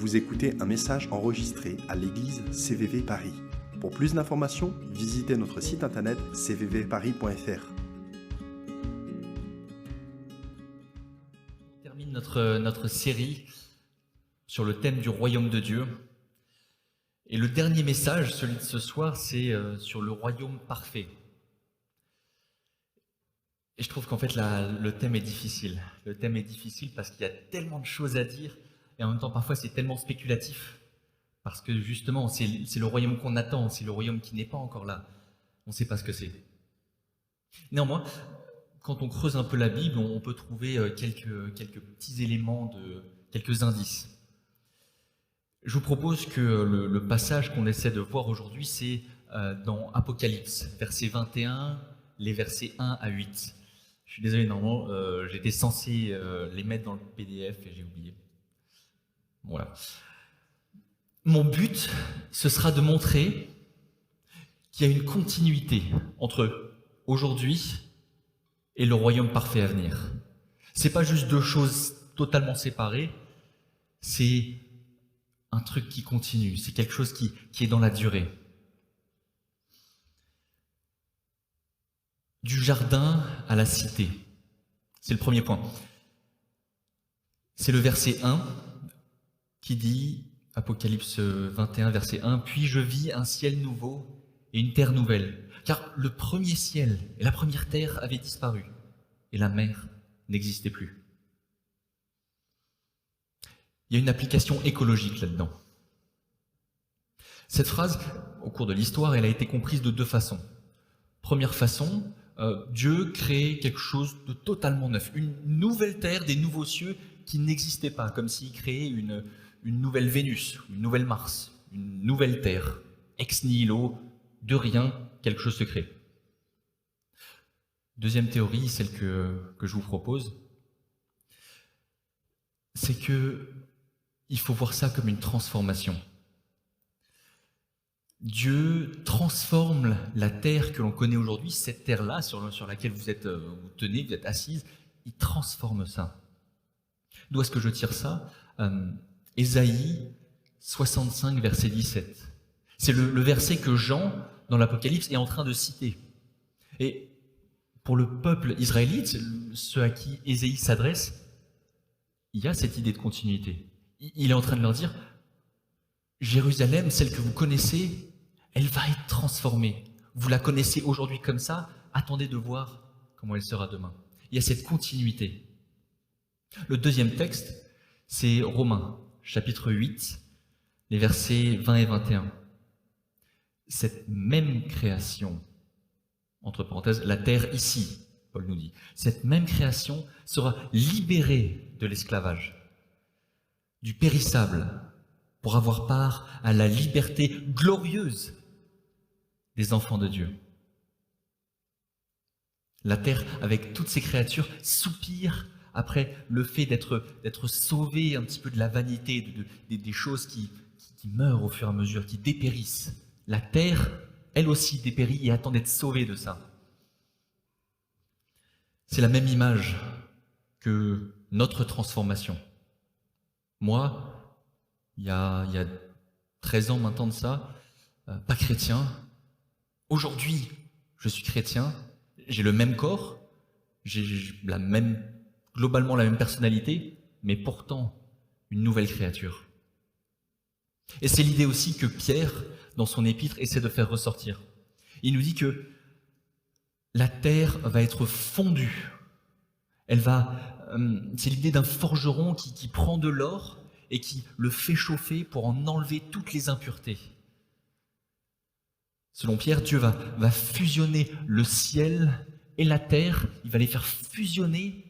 Vous écoutez un message enregistré à l'église CVV Paris. Pour plus d'informations, visitez notre site internet cvvparis.fr. On termine notre série sur le thème du royaume de Dieu. Et le dernier message, celui de ce soir, c'est sur le royaume parfait. Et je trouve qu'en fait, le thème est difficile. Le thème est difficile parce qu'il y a tellement de choses à dire, et en même temps, parfois, c'est tellement spéculatif. Parce que justement, c'est le royaume qu'on attend, c'est le royaume qui n'est pas encore là. On ne sait pas ce que c'est. Néanmoins, quand on creuse un peu la Bible, on peut trouver quelques petits éléments, quelques indices. Je vous propose que le passage qu'on essaie de voir aujourd'hui, c'est dans Apocalypse, verset 21, les versets 1 à 8. Je suis désolé, normalement, j'étais censé les mettre dans le PDF et j'ai oublié. Voilà. Mon but, ce sera de montrer qu'il y a une continuité entre aujourd'hui et le royaume parfait à venir. C'est pas juste deux choses totalement séparées, c'est un truc qui continue, c'est quelque chose qui est dans la durée. Du jardin à la cité, c'est le premier point. C'est le verset 1 qui dit, Apocalypse 21, verset 1, « Puis je vis un ciel nouveau et une terre nouvelle, car le premier ciel et la première terre avaient disparu, et la mer n'existait plus. » Il y a une application écologique là-dedans. Cette phrase, au cours de l'histoire, elle a été comprise de deux façons. Première façon, Dieu crée quelque chose de totalement neuf, une nouvelle terre, des nouveaux cieux qui n'existaient pas, comme s'il créait une nouvelle Vénus, une nouvelle Mars, une nouvelle terre, ex nihilo, de rien, quelque chose se crée. Deuxième théorie, celle que je vous propose, c'est que il faut voir ça comme une transformation. Dieu transforme la terre que l'on connaît aujourd'hui, cette terre-là sur laquelle vous tenez, vous êtes assise, il transforme ça. D'où est-ce que je tire ça ? Ésaïe 65, verset 17. C'est le verset que Jean, dans l'Apocalypse, est en train de citer. Et pour le peuple israélite, ceux à qui Ésaïe s'adresse, il y a cette idée de continuité. Il est en train de leur dire, Jérusalem, celle que vous connaissez, elle va être transformée. Vous la connaissez aujourd'hui comme ça, attendez de voir comment elle sera demain. Il y a cette continuité. Le deuxième texte, c'est Romains, chapitre 8, les versets 20 et 21. Cette même création, entre parenthèses, la terre ici, Paul nous dit, cette même création sera libérée de l'esclavage, du périssable, pour avoir part à la liberté glorieuse des enfants de Dieu. La terre, avec toutes ses créatures, soupire après le fait d'être sauvé un petit peu de la vanité, des choses qui meurent au fur et à mesure, qui dépérissent. La terre, elle aussi, dépérit et attend d'être sauvée de ça. C'est la même image que notre transformation. Moi, il y a 13 ans maintenant de ça, pas chrétien. Aujourd'hui, je suis chrétien, j'ai le même corps, j'ai globalement la même personnalité, mais pourtant une nouvelle créature. Et c'est l'idée aussi que Pierre, dans son épître, essaie de faire ressortir. Il nous dit que la terre va être fondue. C'est l'idée d'un forgeron qui prend de l'or et qui le fait chauffer pour en enlever toutes les impuretés. Selon Pierre, Dieu va fusionner le ciel et la terre, il va les faire fusionner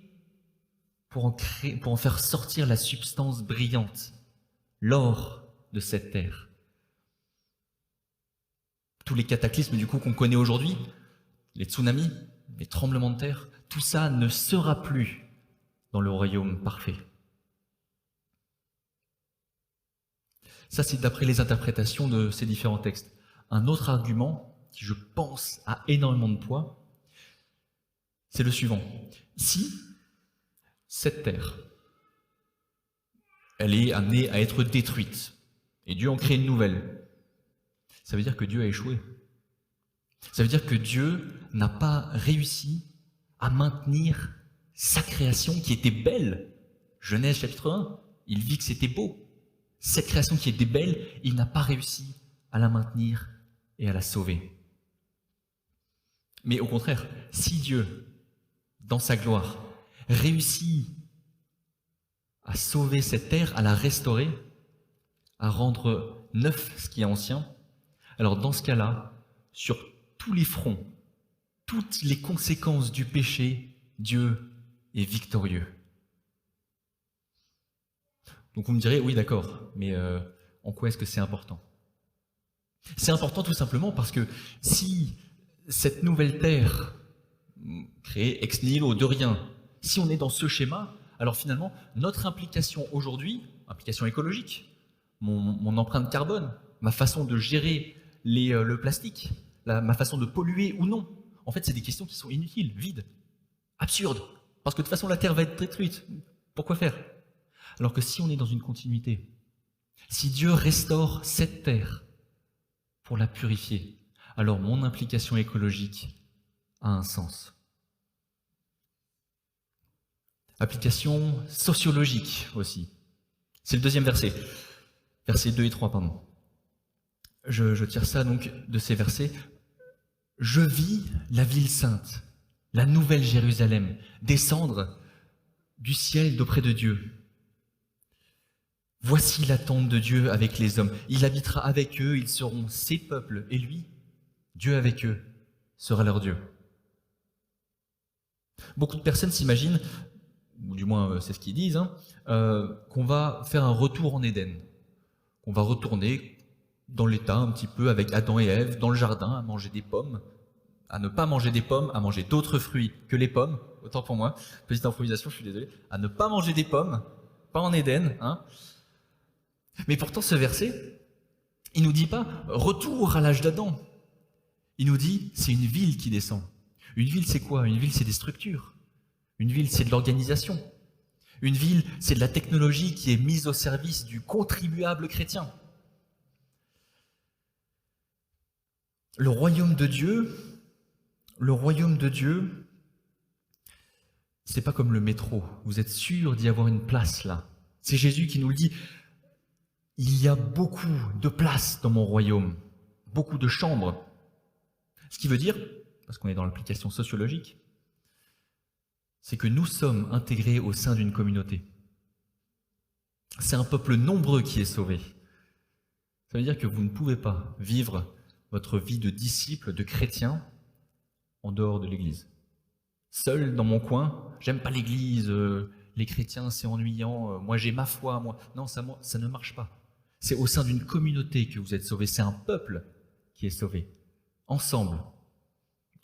pour en faire sortir la substance brillante, l'or de cette terre. Tous les cataclysmes du coup qu'on connaît aujourd'hui, les tsunamis, les tremblements de terre, tout ça ne sera plus dans le royaume parfait. Ça, c'est d'après les interprétations de ces différents textes. Un autre argument, qui je pense a énormément de poids, c'est le suivant. Si cette terre, elle est amenée à être détruite. Et Dieu en crée une nouvelle. Ça veut dire que Dieu a échoué. Ça veut dire que Dieu n'a pas réussi à maintenir sa création qui était belle. Genèse chapitre 1, il vit que c'était beau. Cette création qui était belle, il n'a pas réussi à la maintenir et à la sauver. Mais au contraire, si Dieu, dans sa gloire, réussit à sauver cette terre, à la restaurer, à rendre neuf ce qui est ancien, alors dans ce cas-là, sur tous les fronts, toutes les conséquences du péché, Dieu est victorieux. Donc vous me direz, oui d'accord, mais en quoi est-ce que c'est important ? C'est important tout simplement parce que si cette nouvelle terre, créée ex nihilo, de rien, si on est dans ce schéma, alors finalement, notre implication aujourd'hui, implication écologique, mon empreinte carbone, ma façon de gérer le plastique, ma façon de polluer ou non, en fait c'est des questions qui sont inutiles, vides, absurdes, parce que de toute façon la Terre va être détruite. Pourquoi faire ? Alors que si on est dans une continuité, si Dieu restaure cette terre pour la purifier, alors mon implication écologique a un sens. Application sociologique aussi. C'est le deuxième verset. Versets 2 et 3, pardon. Je tire ça donc de ces versets. Je vis la ville sainte, la nouvelle Jérusalem, descendre du ciel d'auprès de Dieu. Voici la tente de Dieu avec les hommes. Il habitera avec eux, ils seront ses peuples, et lui, Dieu avec eux, sera leur Dieu. Beaucoup de personnes s'imaginent, ou du moins c'est ce qu'ils disent, qu'on va faire un retour en Éden, qu'on va retourner dans l'état un petit peu avec Adam et Ève, dans le jardin, à manger des pommes, à ne pas manger des pommes, à manger d'autres fruits que les pommes, autant pour moi, petite improvisation, je suis désolé, à ne pas manger des pommes, pas en Éden, Mais pourtant ce verset, il nous dit pas retour à l'âge d'Adam. Il nous dit c'est une ville qui descend. Une ville c'est quoi ? Une ville c'est des structures. Une ville c'est de l'organisation. Une ville c'est de la technologie qui est mise au service du contribuable chrétien. Le royaume de Dieu, c'est pas comme le métro. Vous êtes sûr d'y avoir une place là. C'est Jésus qui nous le dit. Il y a beaucoup de places dans mon royaume, beaucoup de chambres. Ce qui veut dire, parce qu'on est dans l'application sociologique, c'est que nous sommes intégrés au sein d'une communauté. C'est un peuple nombreux qui est sauvé. Ça veut dire que vous ne pouvez pas vivre votre vie de disciple, de chrétien, en dehors de l'Église. Seul dans mon coin, j'aime pas l'Église, les chrétiens c'est ennuyant, moi j'ai ma foi, moi. Non, ça ne marche pas. C'est au sein d'une communauté que vous êtes sauvés, c'est un peuple qui est sauvé. Ensemble,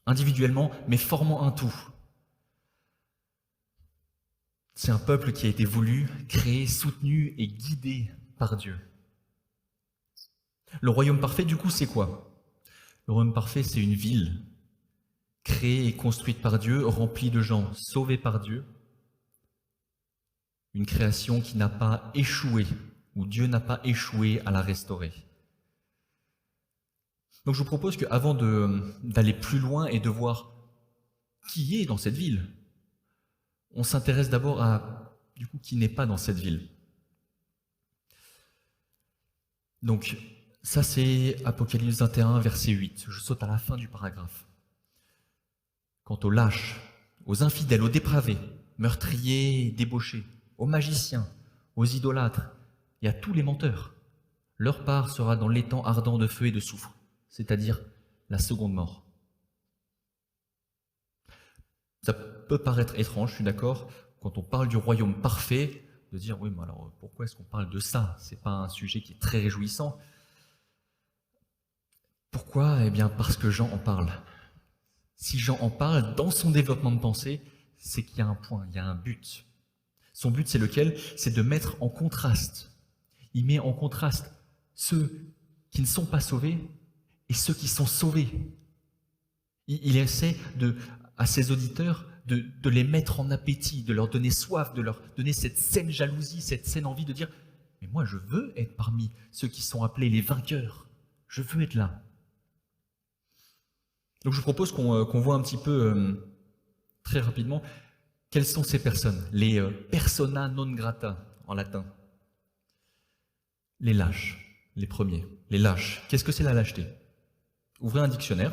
individuellement, mais formant un tout. C'est un peuple qui a été voulu, créé, soutenu et guidé par Dieu. Le royaume parfait, du coup, c'est quoi ? Le royaume parfait, c'est une ville créée et construite par Dieu, remplie de gens sauvés par Dieu. Une création qui n'a pas échoué, où Dieu n'a pas échoué à la restaurer. Donc je vous propose qu'avant d'aller plus loin et de voir qui est dans cette ville, on s'intéresse d'abord à, du coup, qui n'est pas dans cette ville. Donc, ça c'est Apocalypse 21, verset 8. Je saute à la fin du paragraphe. Quant aux lâches, aux infidèles, aux dépravés, meurtriers, débauchés, aux magiciens, aux idolâtres et à tous les menteurs, leur part sera dans l'étang ardent de feu et de soufre, c'est-à-dire la seconde mort. Ça peut paraître étrange, je suis d'accord, quand on parle du royaume parfait, de dire oui, mais alors pourquoi est-ce qu'on parle de ça ? C'est pas un sujet qui est très réjouissant. Pourquoi ? Eh bien parce que Jean en parle. Si Jean en parle dans son développement de pensée, c'est qu'il y a un point, il y a un but. Son but, c'est lequel ? C'est de mettre en contraste. Il met en contraste ceux qui ne sont pas sauvés et ceux qui sont sauvés. Il essaie à ses auditeurs de les mettre en appétit, de leur donner soif, de leur donner cette saine jalousie, cette saine envie de dire Mais moi, je veux être parmi ceux qui sont appelés les vainqueurs. Je veux être là. Donc je vous propose qu'on voit un petit peu, très rapidement, quelles sont ces personnes, les persona non grata en latin. Les lâches, les premiers. Les lâches. Qu'est-ce que c'est la lâcheté? Ouvrez un dictionnaire,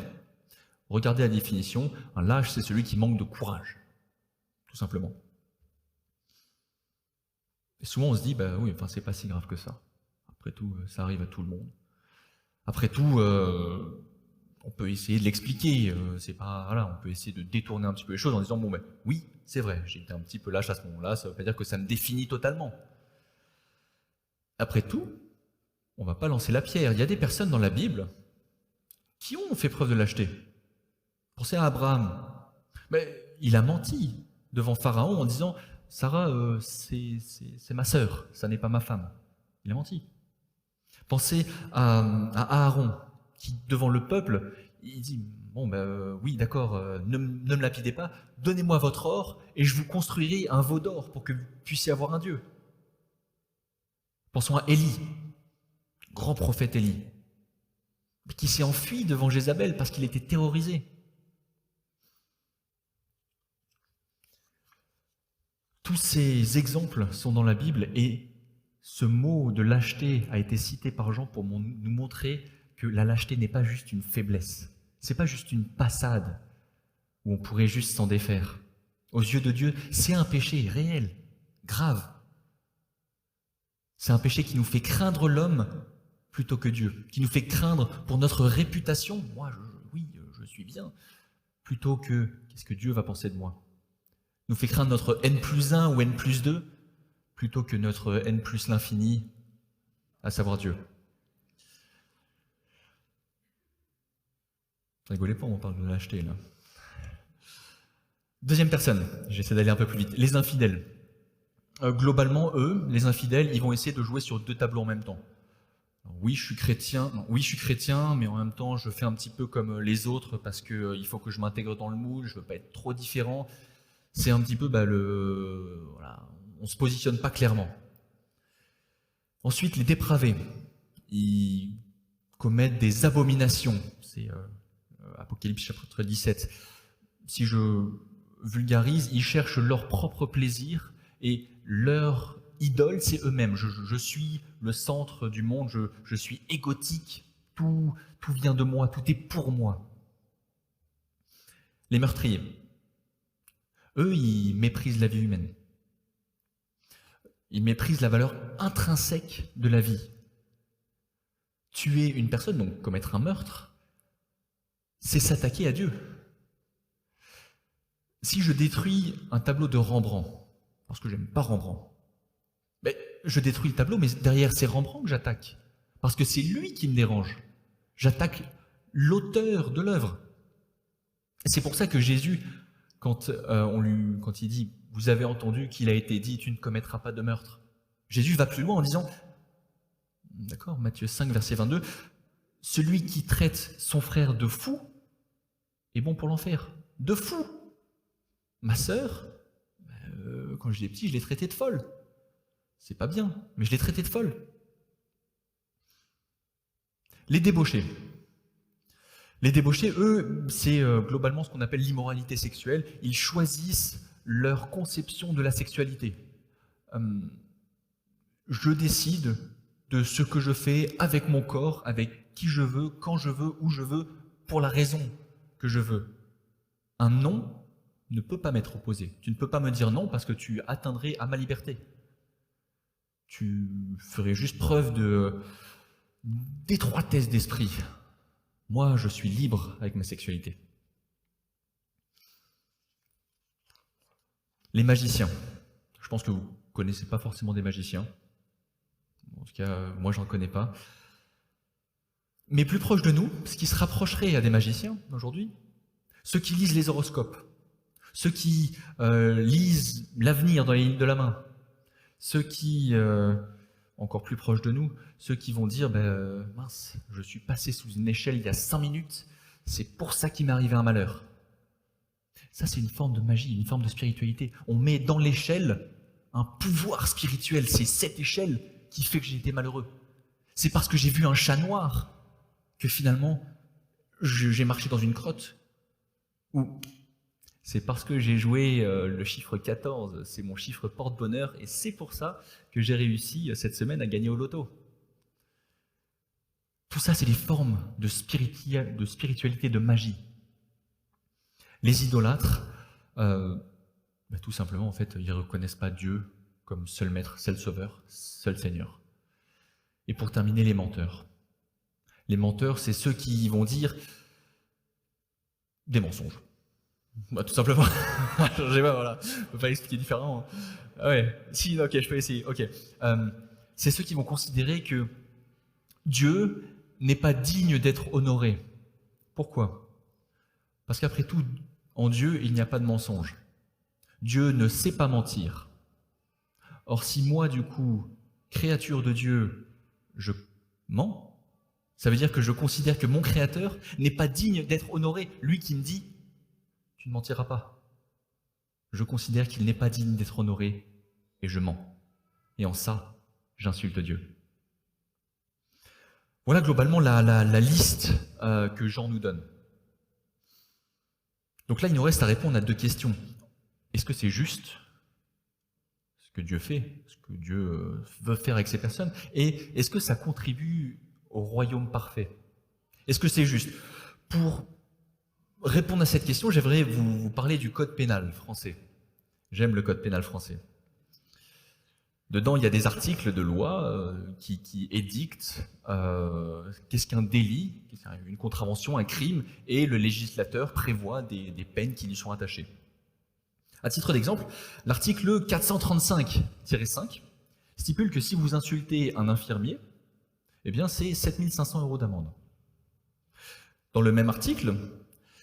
regardez la définition. Un lâche, c'est celui qui manque de courage, tout simplement. Et souvent on se dit, bah oui, enfin c'est pas si grave que ça. Après tout, ça arrive à tout le monde. Après tout, on peut essayer de l'expliquer. C'est pas, voilà, on peut essayer de détourner un petit peu les choses en disant, bon ben oui, c'est vrai, j'ai été un petit peu lâche à ce moment-là, ça veut pas dire que ça me définit totalement. Après tout, on va pas lancer la pierre. Il y a des personnes dans la Bible qui ont fait preuve de lâcheté. Pensez à Abraham. Mais il a menti devant Pharaon en disant, Sarah, c'est ma sœur, ça n'est pas ma femme. Il a menti. Pensez à Aaron, qui, devant le peuple, il dit, bon, oui, d'accord, ne me lapidez pas, donnez-moi votre or, et je vous construirai un veau d'or pour que vous puissiez avoir un Dieu. Pensons à Élie, grand prophète Élie, qui s'est enfui devant Jézabel parce qu'il était terrorisé. Tous ces exemples sont dans la Bible, et ce mot de lâcheté a été cité par Jean pour nous montrer que la lâcheté n'est pas juste une faiblesse, c'est pas juste une passade où on pourrait juste s'en défaire. Aux yeux de Dieu, c'est un péché réel, grave. C'est un péché qui nous fait craindre l'homme plutôt que Dieu, qui nous fait craindre pour notre réputation, moi, oui, je suis bien, plutôt que qu'est-ce que Dieu va penser de moi. Nous fait craindre notre N+1 ou N+2 plutôt que notre N plus l'infini, à savoir Dieu. Rigolez pas, on parle de lâcheté là. Deuxième personne, j'essaie d'aller un peu plus vite, les infidèles. Globalement, eux, les infidèles, ils vont essayer de jouer sur deux tableaux en même temps. Alors, oui, je suis chrétien, mais en même temps, je fais un petit peu comme les autres parce que il faut que je m'intègre dans le moule, je veux pas être trop différent. C'est un petit peu, voilà, on se positionne pas clairement. Ensuite, les dépravés, ils commettent des abominations. C'est Apocalypse chapitre 17. Si je vulgarise, ils cherchent leur propre plaisir et leur idole, c'est eux-mêmes. Je suis le centre du monde, je suis égotique, tout vient de moi, tout est pour moi. Les meurtriers, eux, ils méprisent la vie humaine. Ils méprisent la valeur intrinsèque de la vie. Tuer une personne, donc commettre un meurtre, c'est s'attaquer à Dieu. Si je détruis un tableau de Rembrandt, parce que j'aime pas Rembrandt, je détruis le tableau, mais derrière c'est Rembrandt que j'attaque, parce que c'est lui qui me dérange. J'attaque l'auteur de l'œuvre. C'est pour ça que Jésus, quand il dit « Vous avez entendu qu'il a été dit, tu ne commettras pas de meurtre », Jésus va plus loin en disant, d'accord, Matthieu 5, verset 22, « Celui qui traite son frère de fou est bon pour l'enfer. » De fou. Ma sœur, quand j'étais petit, je l'ai traitée de folle. C'est pas bien, mais je l'ai traitée de folle. Les débauchés. Les débauchés, eux, c'est globalement ce qu'on appelle l'immoralité sexuelle. Ils choisissent leur conception de la sexualité. Je décide de ce que je fais avec mon corps, avec qui je veux, quand je veux, où je veux, pour la raison que je veux. Un non ne peut pas m'être opposé. Tu ne peux pas me dire non parce que tu atteindrais à ma liberté. Tu ferais juste preuve d'étroitesse d'esprit. Moi, je suis libre avec ma sexualité. Les magiciens. Je pense que vous ne connaissez pas forcément des magiciens. En tout cas, moi, je n'en connais pas. Mais plus proche de nous, ce qui se rapprocherait à des magiciens aujourd'hui, ceux qui lisent les horoscopes, ceux qui lisent l'avenir dans les lignes de la main, ceux qui, encore plus proches de nous, ceux qui vont dire mince, je suis passé sous une échelle il y a 5 minutes, c'est pour ça qu'il m'est arrivé un malheur. Ça, c'est une forme de magie, une forme de spiritualité. On met dans l'échelle un pouvoir spirituel. C'est cette échelle qui fait que j'ai été malheureux. C'est parce que j'ai vu un chat noir que finalement j'ai marché dans une crotte. Ou c'est parce que j'ai joué le chiffre 14, c'est mon chiffre porte-bonheur, et c'est pour ça que j'ai réussi cette semaine à gagner au loto. Tout ça, c'est des formes de spiritualité, de magie. Les idolâtres, tout simplement, en fait, ils ne reconnaissent pas Dieu comme seul maître, seul sauveur, seul Seigneur. Et pour terminer, les menteurs. Les menteurs, c'est ceux qui vont dire des mensonges. Tout simplement. Je sais pas, voilà. On peut pas expliquer différemment. Ah ouais. Si, ok, je peux essayer. Ok. C'est ceux qui vont considérer que Dieu n'est pas digne d'être honoré. Pourquoi? Parce qu'après tout, en Dieu, il n'y a pas de mensonge. Dieu ne sait pas mentir. Or, si moi, du coup, créature de Dieu, je mens, ça veut dire que je considère que mon Créateur n'est pas digne d'être honoré. Lui qui me dit « tu ne mentiras pas ». Je considère qu'il n'est pas digne d'être honoré et je mens. Et en ça, j'insulte Dieu. Voilà globalement la liste que Jean nous donne. Donc là, il nous reste à répondre à 2 questions. Est-ce que c'est juste ce que Dieu fait, ce que Dieu veut faire avec ces personnes? Et est-ce que ça contribue au royaume parfait? Est-ce que c'est juste? Pour répondre à cette question, j'aimerais vous parler du code pénal français. J'aime le code pénal français. Dedans, il y a des articles de loi qui édictent qu'est-ce qu'un délit, une contravention, un crime, et le législateur prévoit des peines qui lui sont attachées. À titre d'exemple, l'article 435-5 stipule que si vous insultez un infirmier, eh bien c'est 7 500 € d'amende. Dans le même article,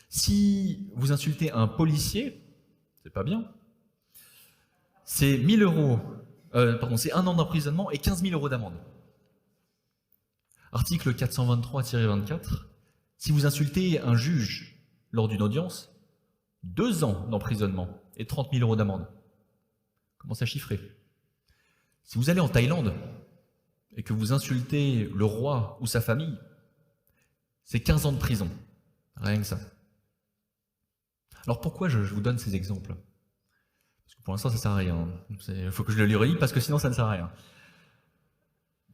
si vous insultez un policier, c'est pas bien, c'est 1 000 €, c'est 1 an d'emprisonnement et 15 000 € d'amende. Article 423-24, si vous insultez un juge lors d'une audience, 2 ans d'emprisonnement et 30 000 € d'amende. Comment ça chiffrer? Si vous allez en Thaïlande et que vous insultez le roi ou sa famille, c'est 15 ans de prison. Rien que ça. Alors pourquoi je vous donne ces exemples? Parce que pour l'instant, ça ne sert à rien. Il faut que je le relis parce que sinon, ça ne sert à rien.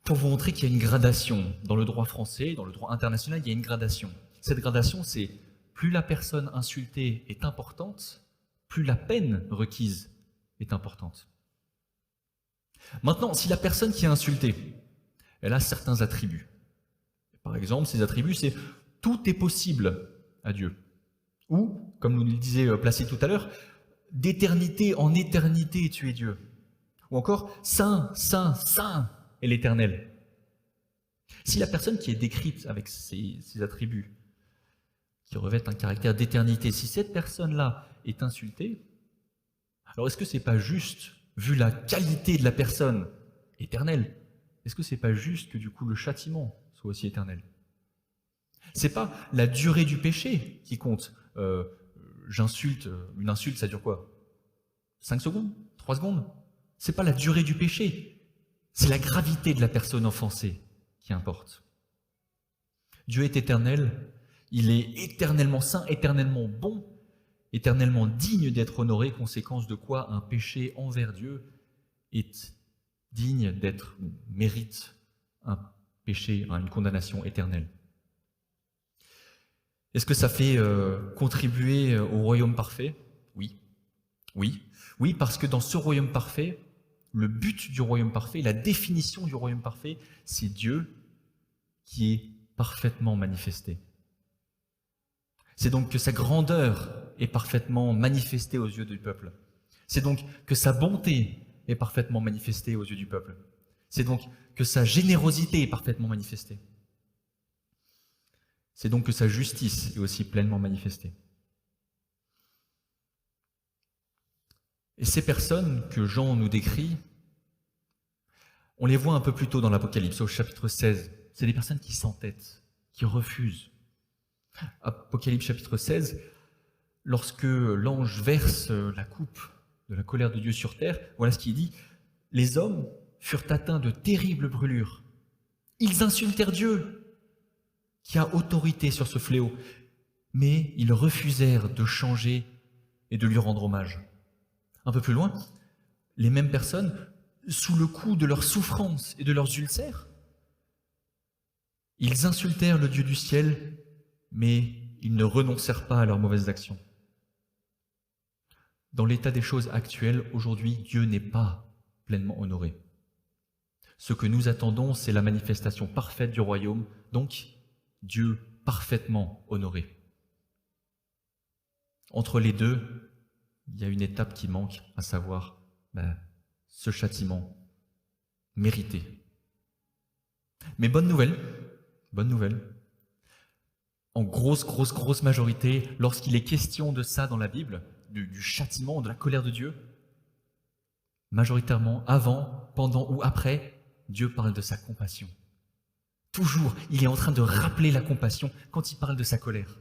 Pour vous montrer qu'il y a une gradation. Dans le droit français, dans le droit international, il y a une gradation. Cette gradation, c'est plus la personne insultée est importante, plus la peine requise est importante. Maintenant, si la personne qui est insultée, elle a certains attributs. Par exemple, ces attributs, c'est « tout est possible à Dieu ». Ou, comme nous le disait Placide tout à l'heure, « d'éternité en éternité tu es Dieu ». Ou encore « Saint, Saint, Saint est l'Éternel ». Si la personne qui est décrite avec ces attributs, qui revêtent un caractère d'éternité, si cette personne-là est insultée, alors est-ce que c'est pas juste, vu la qualité de la personne éternelle, est-ce que c'est pas juste que du coup le châtiment soit aussi éternel? C'est pas la durée du péché qui compte. J'insulte, une insulte, ça dure quoi? 5 secondes? 3 secondes? C'est pas la durée du péché, c'est la gravité de la personne offensée qui importe. Dieu est éternel, il est éternellement saint, éternellement bon, éternellement digne d'être honoré, conséquence de quoi un péché envers Dieu est digne d'être, mérite un péché, une condamnation éternelle. Est-ce que ça fait contribuer au royaume parfait? Oui. Oui. Oui, parce que dans ce royaume parfait, le but du royaume parfait, la définition du royaume parfait, c'est Dieu qui est parfaitement manifesté. C'est donc que sa grandeur est parfaitement manifestée aux yeux du peuple. C'est donc que sa bonté est parfaitement manifestée aux yeux du peuple. C'est donc que sa générosité est parfaitement manifestée. C'est donc que sa justice est aussi pleinement manifestée. Et ces personnes que Jean nous décrit, on les voit un peu plus tôt dans l'Apocalypse, au chapitre 16. C'est des personnes qui s'entêtent, qui refusent. Apocalypse chapitre 16, lorsque l'ange verse la coupe de la colère de Dieu sur terre, voilà ce qu'il dit. Les hommes furent atteints de terribles brûlures. Ils insultèrent Dieu, qui a autorité sur ce fléau, mais ils refusèrent de changer et de lui rendre hommage. Un peu plus loin, les mêmes personnes, sous le coup de leurs souffrances et de leurs ulcères, ils insultèrent le Dieu du ciel, mais ils ne renoncèrent pas à leurs mauvaises actions. Dans l'état des choses actuelles, aujourd'hui, Dieu n'est pas pleinement honoré. Ce que nous attendons, c'est la manifestation parfaite du royaume, donc Dieu parfaitement honoré. Entre les deux, il y a une étape qui manque, à savoir ce châtiment mérité. Mais bonne nouvelle, en grosse majorité, lorsqu'il est question de ça dans la Bible, du châtiment, de la colère de Dieu, majoritairement, avant, pendant ou après, Dieu parle de sa compassion. Toujours, il est en train de rappeler la compassion quand il parle de sa colère.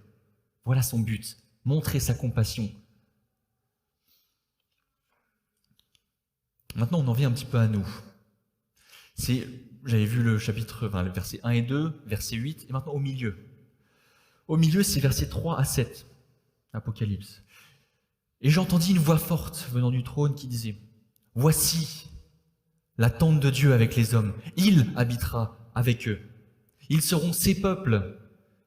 Voilà son but, montrer sa compassion. Maintenant, on en vient un petit peu à nous. J'avais vu le versets 1 et 2, verset 8, et maintenant au milieu. Au milieu, c'est versets 3 à 7, Apocalypse. Et j'entendis une voix forte venant du trône qui disait « Voici la tente de Dieu avec les hommes. Il habitera avec eux. Ils seront ses peuples.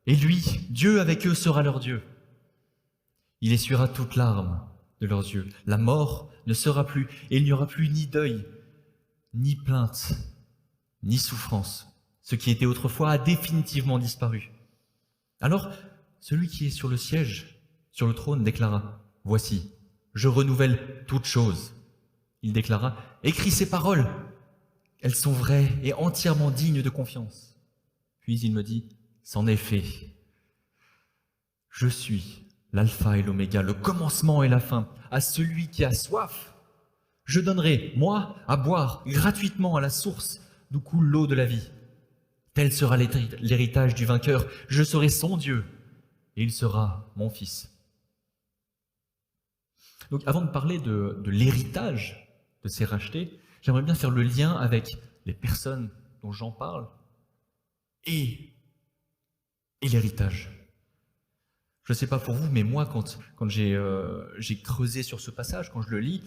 Et lui, Dieu avec eux, sera leur Dieu. Il essuiera toute larme de leurs yeux. La mort ne sera plus, et il n'y aura plus ni deuil, ni plainte, ni souffrance. Ce qui était autrefois a définitivement disparu. Alors, celui qui est sur le siège, sur le trône, déclara « Voici, je renouvelle toutes choses. » Il déclara « Écris ces paroles, elles sont vraies et entièrement dignes de confiance. » Puis il me dit « C'en est fait. Je suis l'alpha et l'oméga, le commencement et la fin. À celui qui a soif, je donnerai, moi, à boire gratuitement à la source d'où coule l'eau de la vie. Tel sera l'héritage du vainqueur. Je serai son Dieu et il sera mon fils. » Donc avant de parler de l'héritage de ces rachetés, j'aimerais bien faire le lien avec les personnes dont Jean parle et l'héritage. Je ne sais pas pour vous, mais moi, quand j'ai creusé sur ce passage, quand je le lis,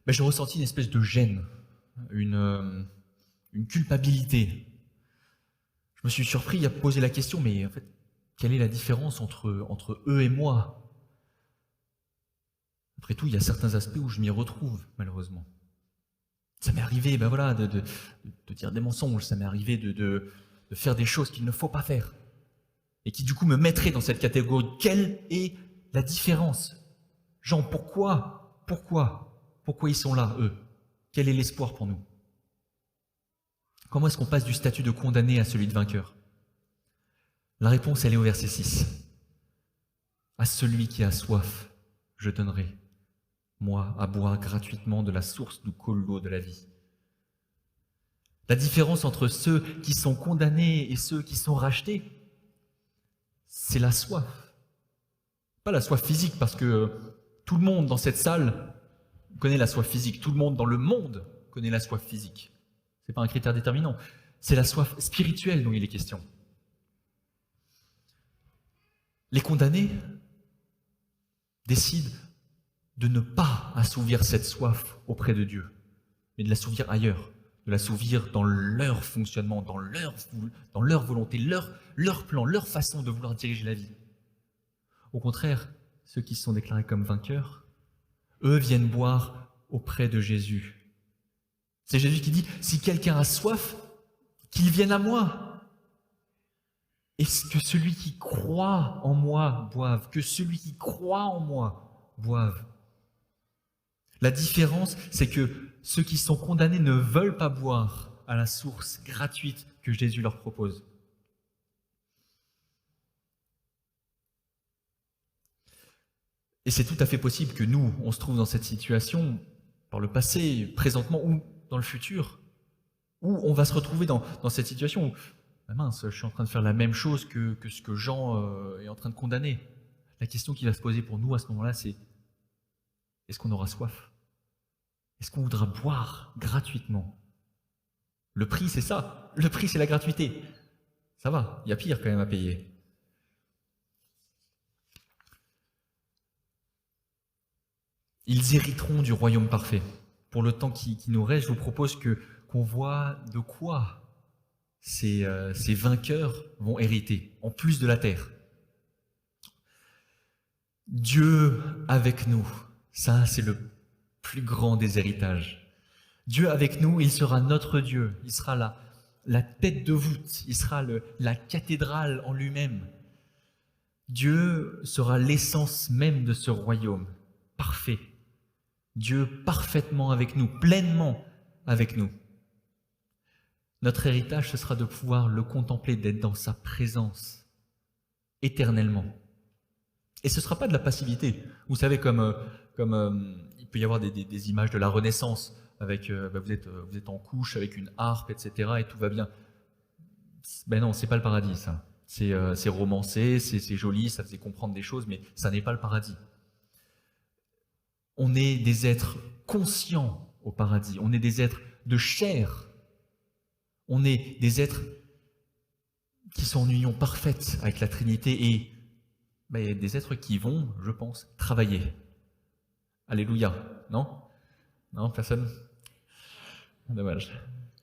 j'ai ressenti une espèce de gêne, une culpabilité. Je me suis surpris à poser la question, mais en fait, quelle est la différence entre eux et moi ? Après tout, il y a certains aspects où je m'y retrouve, malheureusement. Ça m'est arrivé de dire des mensonges, ça m'est arrivé de faire des choses qu'il ne faut pas faire, et qui du coup me mettraient dans cette catégorie. Quelle est la différence ? Jean, pourquoi ils sont là, eux ? Quel est l'espoir pour nous ? Comment est-ce qu'on passe du statut de condamné à celui de vainqueur ? La réponse, elle est au verset 6. À celui qui a soif, je donnerai, moi, à boire gratuitement de la source d'où coule l'eau de la vie. La différence entre ceux qui sont condamnés et ceux qui sont rachetés, c'est la soif. Pas la soif physique, parce que tout le monde dans cette salle connaît la soif physique. Tout le monde dans le monde connaît la soif physique. Ce n'est pas un critère déterminant. C'est la soif spirituelle dont il est question. Les condamnés décident de ne pas assouvir cette soif auprès de Dieu, mais de l'assouvir ailleurs, de l'assouvir dans leur fonctionnement, dans leur volonté, leur plan, leur façon de vouloir diriger la vie. Au contraire, ceux qui se sont déclarés comme vainqueurs, eux viennent boire auprès de Jésus. C'est Jésus qui dit, si quelqu'un a soif, qu'il vienne à moi. Et que celui qui croit en moi boive, que celui qui croit en moi boive. La différence, c'est que ceux qui sont condamnés ne veulent pas boire à la source gratuite que Jésus leur propose. Et c'est tout à fait possible que nous, on se trouve dans cette situation par le passé, présentement ou dans le futur, où on va se retrouver dans cette situation où mince, je suis en train de faire la même chose que ce que Jean est en train de condamner. La question qui va se poser pour nous à ce moment-là, c'est est-ce qu'on aura soif ? Est-ce qu'on voudra boire gratuitement Le prix, c'est ça. Le prix, c'est la gratuité. Ça va, il y a pire quand même à payer. Ils hériteront du royaume parfait. Pour le temps qui nous reste, je vous propose qu'on voit de quoi ces vainqueurs vont hériter, en plus de la terre. Dieu avec nous, ça c'est le plus grand des héritages. Dieu avec nous, il sera notre Dieu, il sera la tête de voûte, il sera la cathédrale en lui-même. Dieu sera l'essence même de ce royaume, parfait. Dieu parfaitement avec nous, pleinement avec nous. Notre héritage, ce sera de pouvoir le contempler, d'être dans sa présence, éternellement. Et ce ne sera pas de la passivité. Vous savez, comme il peut y avoir des images de la Renaissance, avec vous êtes en couche avec une harpe, etc., et tout va bien. Ben non, c'est pas le paradis, ça. C'est romancé, c'est joli, ça faisait comprendre des choses, mais ça n'est pas le paradis. On est des êtres conscients au paradis, on est des êtres de chair, on est des êtres qui sont en union parfaite avec la Trinité et des êtres qui vont, je pense, travailler. Alléluia, non? Non, personne? Dommage.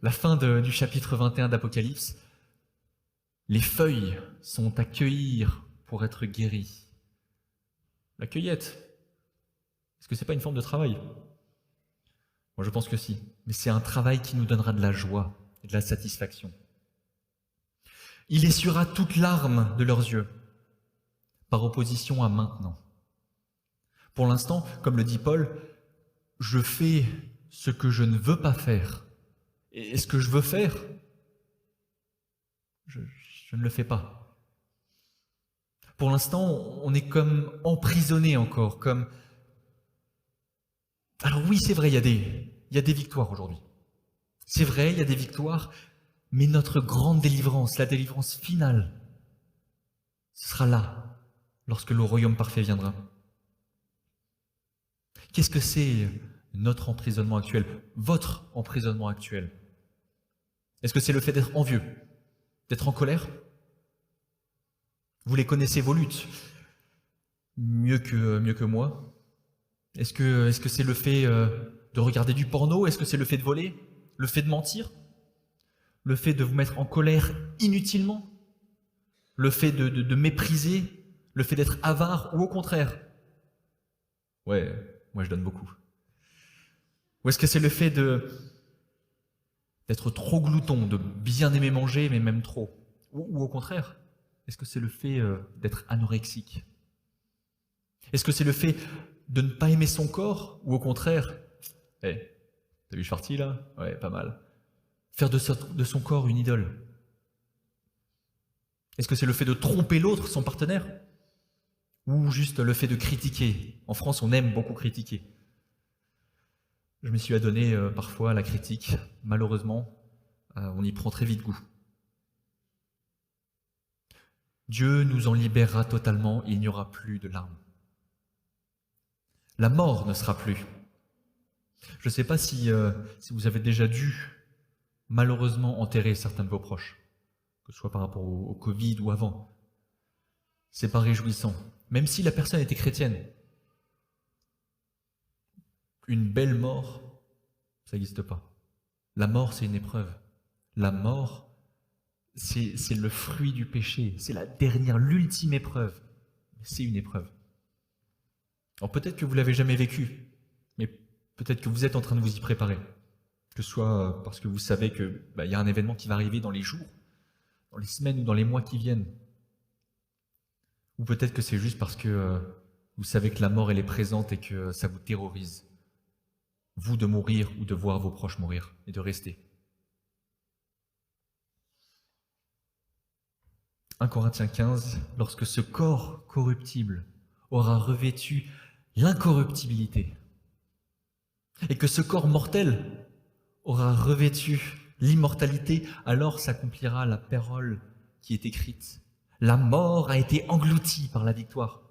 La fin du chapitre 21 d'Apocalypse, les feuilles sont à cueillir pour être guéries. La cueillette, est-ce que ce n'est pas une forme de travail? Moi, je pense que si. Mais c'est un travail qui nous donnera de la joie et de la satisfaction. Il essuiera toute larme de leurs yeux, par opposition à maintenant. Pour l'instant, comme le dit Paul, je fais ce que je ne veux pas faire. Et ce que je veux faire, je ne le fais pas. Pour l'instant, on est comme emprisonné encore, comme... Alors oui, c'est vrai, il y a des victoires aujourd'hui. C'est vrai, il y a des victoires, mais notre grande délivrance, la délivrance finale, ce sera là, lorsque le royaume parfait viendra. Qu'est-ce que c'est notre emprisonnement actuel, votre emprisonnement actuel? Est-ce que c'est le fait d'être envieux, d'être en colère? Vous les connaissez, vos luttes, mieux que moi. Est-ce que c'est le fait de regarder du porno? Est-ce que c'est le fait de voler? Le fait de mentir? Le fait de vous mettre en colère inutilement? Le fait de mépriser? Le fait d'être avare? Ou au contraire? Ouais, moi je donne beaucoup. Ou est-ce que c'est le fait d'être trop glouton, de bien aimer manger, mais même trop? Ou au contraire? Est-ce que c'est le fait d'être anorexique? Est-ce que c'est le fait de ne pas aimer son corps? Ou au contraire, t'as vu, je suis parti là? Ouais, pas mal. Faire de son corps une idole. Est-ce que c'est le fait de tromper l'autre, son partenaire? Ou juste le fait de critiquer? En France, on aime beaucoup critiquer. Je me suis adonné parfois à la critique. Malheureusement, on y prend très vite goût. Dieu nous en libérera totalement et il n'y aura plus de larmes. La mort ne sera plus. Je ne sais pas si vous avez déjà dû malheureusement enterrer certains de vos proches, que ce soit par rapport au Covid ou avant. C'est pas réjouissant, même si la personne était chrétienne. Une belle mort, ça n'existe pas. La mort, c'est une épreuve. La mort, c'est le fruit du péché. C'est la dernière, l'ultime épreuve. C'est une épreuve. Alors peut-être que vous ne l'avez jamais vécu, mais peut-être que vous êtes en train de vous y préparer. Que ce soit parce que vous savez qu'il y a un événement qui va arriver dans les jours, dans les semaines ou dans les mois qui viennent. Ou peut-être que c'est juste parce que vous savez que la mort, elle est présente et que ça vous terrorise. Vous de mourir ou de voir vos proches mourir et de rester. 1 Corinthiens 15, lorsque ce corps corruptible aura revêtu l'incorruptibilité et que ce corps mortel aura revêtu l'immortalité, alors s'accomplira la parole qui est écrite. La mort a été engloutie par la victoire.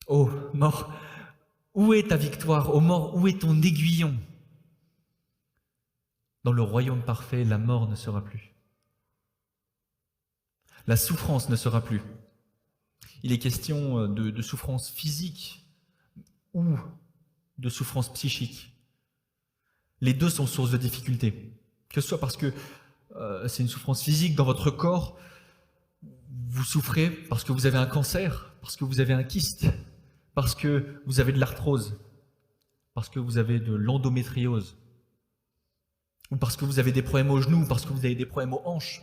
Ô mort, où est ta victoire? Ô mort, où est ton aiguillon? Dans le royaume parfait, la mort ne sera plus. La souffrance ne sera plus. Il est question de souffrance physique ou de souffrance psychique. Les deux sont source de difficultés. Que ce soit parce que c'est une souffrance physique dans votre corps, vous souffrez parce que vous avez un cancer, parce que vous avez un kyste, parce que vous avez de l'arthrose, parce que vous avez de l'endométriose, ou parce que vous avez des problèmes aux genoux, parce que vous avez des problèmes aux hanches,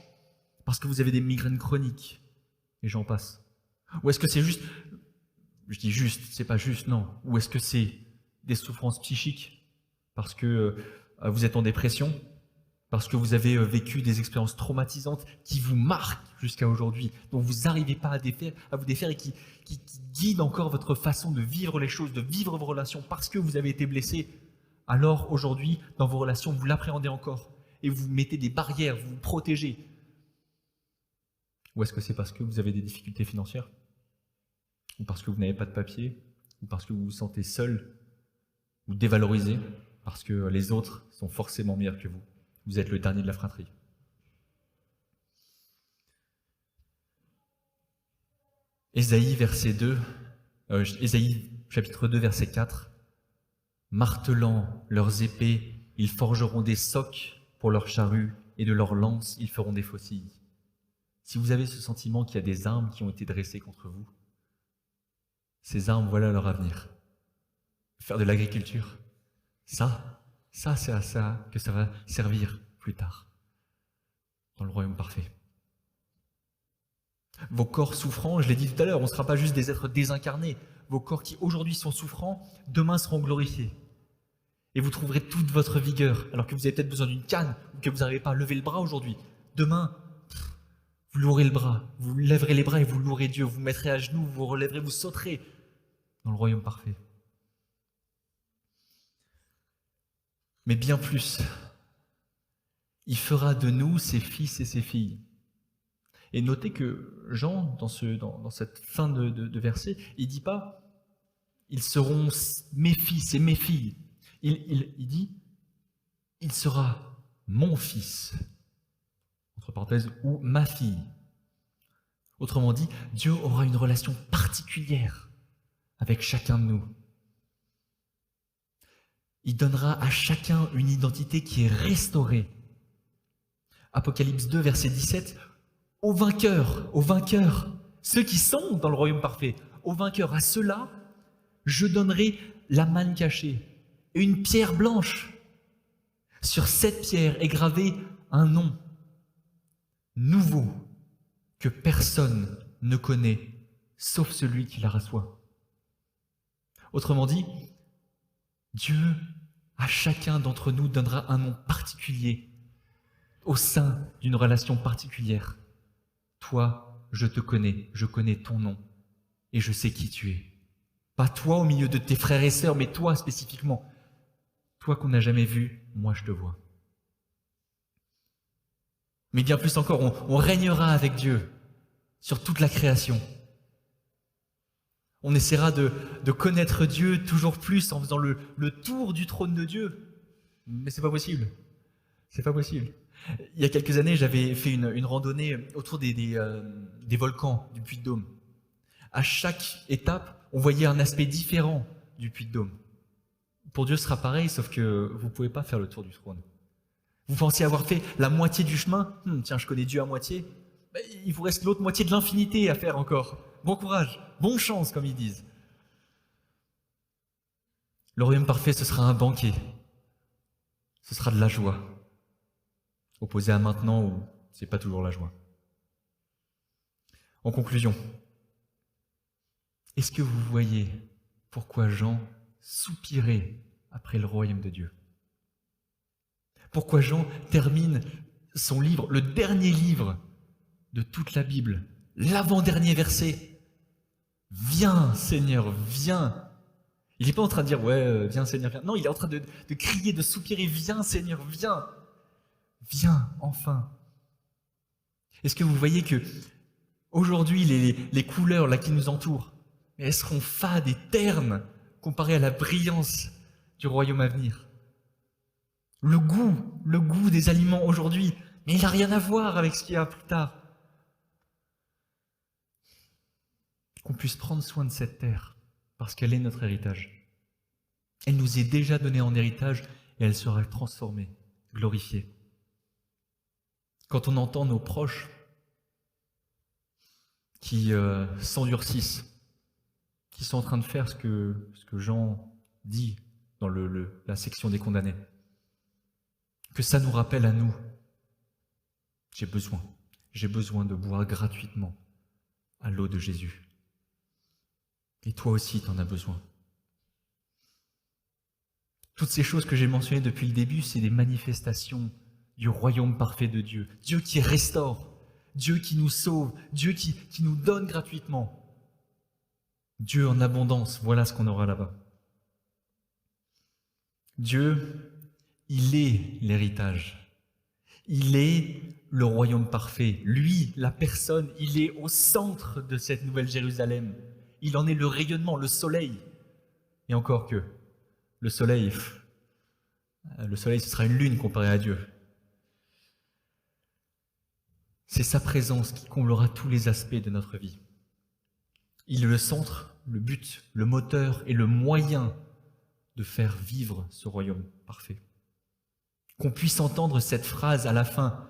parce que vous avez des migraines chroniques, et j'en passe. Ou est-ce que c'est juste, je dis juste, c'est pas juste, non, ou est-ce que c'est des souffrances psychiques, parce que vous êtes en dépression, parce que vous avez vécu des expériences traumatisantes qui vous marquent jusqu'à aujourd'hui, dont vous n'arrivez pas à vous défaire et qui guident encore votre façon de vivre les choses, de vivre vos relations parce que vous avez été blessé. Alors aujourd'hui, dans vos relations, vous l'appréhendez encore et vous mettez des barrières, vous vous protégez. Ou est-ce que c'est parce que vous avez des difficultés financières? Ou parce que vous n'avez pas de papier? Ou parce que vous vous sentez seul ou dévalorisé? Parce que les autres sont forcément meilleurs que vous. Vous êtes le dernier de la fratrie. Ésaïe chapitre 2, verset 4. Martelant leurs épées, ils forgeront des socs pour leurs charrues, et de leurs lances, ils feront des faucilles. Si vous avez ce sentiment qu'il y a des armes qui ont été dressées contre vous, ces armes, voilà leur avenir. Faire de l'agriculture, ça c'est à ça que ça va servir plus tard, dans le royaume parfait. Vos corps souffrants, je l'ai dit tout à l'heure, on ne sera pas juste des êtres désincarnés. Vos corps qui aujourd'hui sont souffrants, demain seront glorifiés. Et vous trouverez toute votre vigueur, alors que vous avez peut-être besoin d'une canne, ou que vous n'arrivez pas à lever le bras aujourd'hui. Demain, vous louerez le bras, vous lèverez les bras et vous louerez Dieu, vous mettrez à genoux, vous relèverez, vous sauterez dans le royaume parfait. Mais bien plus, il fera de nous ses fils et ses filles. Et notez que Jean, dans cette fin de verset, il ne dit pas « ils seront mes fils et mes filles ». Il dit « il sera mon fils », entre parenthèses, ou « ma fille ». Autrement dit, Dieu aura une relation particulière avec chacun de nous. Il donnera à chacun une identité qui est restaurée. Apocalypse 2, verset 17, aux vainqueurs, ceux qui sont dans le royaume parfait, aux vainqueurs, à ceux-là, je donnerai la manne cachée et une pierre blanche. Sur cette pierre est gravé un nom nouveau que personne ne connaît, sauf celui qui la reçoit. Autrement dit, Dieu, à chacun d'entre nous, donnera un nom particulier au sein d'une relation particulière. Toi, je te connais, je connais ton nom et je sais qui tu es. Pas toi au milieu de tes frères et sœurs, mais toi spécifiquement. Toi qu'on n'a jamais vu, moi je te vois. Mais bien plus encore, on régnera avec Dieu sur toute la création. On essaiera de connaître Dieu toujours plus en faisant le tour du trône de Dieu. Mais c'est pas possible. C'est pas possible. Il y a quelques années, j'avais fait une randonnée autour des volcans du Puy-de-Dôme. À chaque étape, on voyait un aspect différent du Puy-de-Dôme. Pour Dieu, ce sera pareil, sauf que vous ne pouvez pas faire le tour du trône. Vous pensiez avoir fait la moitié du chemin. Tiens, je connais Dieu à moitié. Il vous reste l'autre moitié de l'infinité à faire encore. Bon courage, bonne chance, comme ils disent. Le royaume parfait, ce sera un banquet. Ce sera de la joie. Opposé à maintenant où c'est pas toujours la joie. En conclusion, est-ce que vous voyez pourquoi Jean soupirait après le royaume de Dieu? Pourquoi Jean termine son livre, le dernier livre de toute la Bible, l'avant-dernier verset. Viens Seigneur, viens. Il n'est pas en train de dire ouais, viens Seigneur, viens. Non, il est en train de crier, de soupirer, viens Seigneur, viens. Viens enfin. Est-ce que vous voyez que aujourd'hui les couleurs là qui nous entourent, elles seront fades et ternes comparées à la brillance du royaume à venir? le goût des aliments aujourd'hui, mais il n'a rien à voir avec ce qu'il y a plus tard. Qu'on puisse prendre soin de cette terre, parce qu'elle est notre héritage. Elle nous est déjà donnée en héritage et elle sera transformée, glorifiée. Quand on entend nos proches qui s'endurcissent, qui sont en train de faire ce que Jean dit dans la section des condamnés, que ça nous rappelle à nous, j'ai besoin de boire gratuitement à l'eau de Jésus. Et toi aussi, tu en as besoin. Toutes ces choses que j'ai mentionnées depuis le début, c'est des manifestations du royaume parfait de Dieu. Dieu qui restaure, Dieu qui nous sauve, Dieu qui nous donne gratuitement. Dieu en abondance, voilà ce qu'on aura là-bas. Dieu, il est l'héritage. Il est le royaume parfait. Lui, la personne, il est au centre de cette nouvelle Jérusalem. Il en est le rayonnement, le soleil. Et encore que, le soleil, ce sera une lune comparé à Dieu. C'est sa présence qui comblera tous les aspects de notre vie. Il est le centre, le but, le moteur et le moyen de faire vivre ce royaume parfait. Qu'on puisse entendre cette phrase à la fin,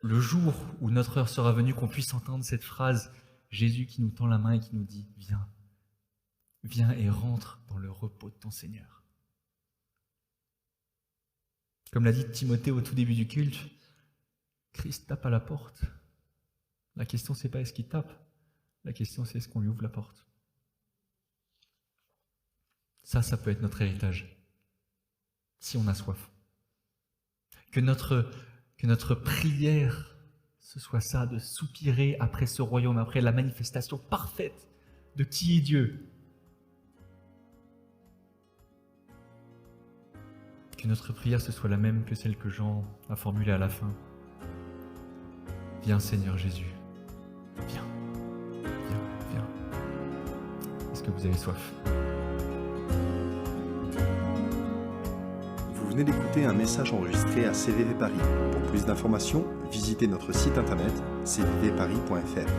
le jour où notre heure sera venue, qu'on puisse entendre cette phrase, Jésus qui nous tend la main et qui nous dit « Viens, viens et rentre dans le repos de ton Seigneur ». Comme l'a dit Timothée au tout début du culte, Christ tape à la porte. La question, c'est pas est-ce qu'il tape, la question, c'est est-ce qu'on lui ouvre la porte. Ça peut être notre héritage, si on a soif. Que notre prière, ce soit ça, de soupirer après ce royaume, après la manifestation parfaite de qui est Dieu. Que notre prière, ce soit la même que celle que Jean a formulée à la fin. Viens Seigneur Jésus, viens, viens, viens. Est-ce que vous avez soif ? Vous venez d'écouter un message enregistré à CVV Paris. Pour plus d'informations, visitez notre site internet cvvparis.fr.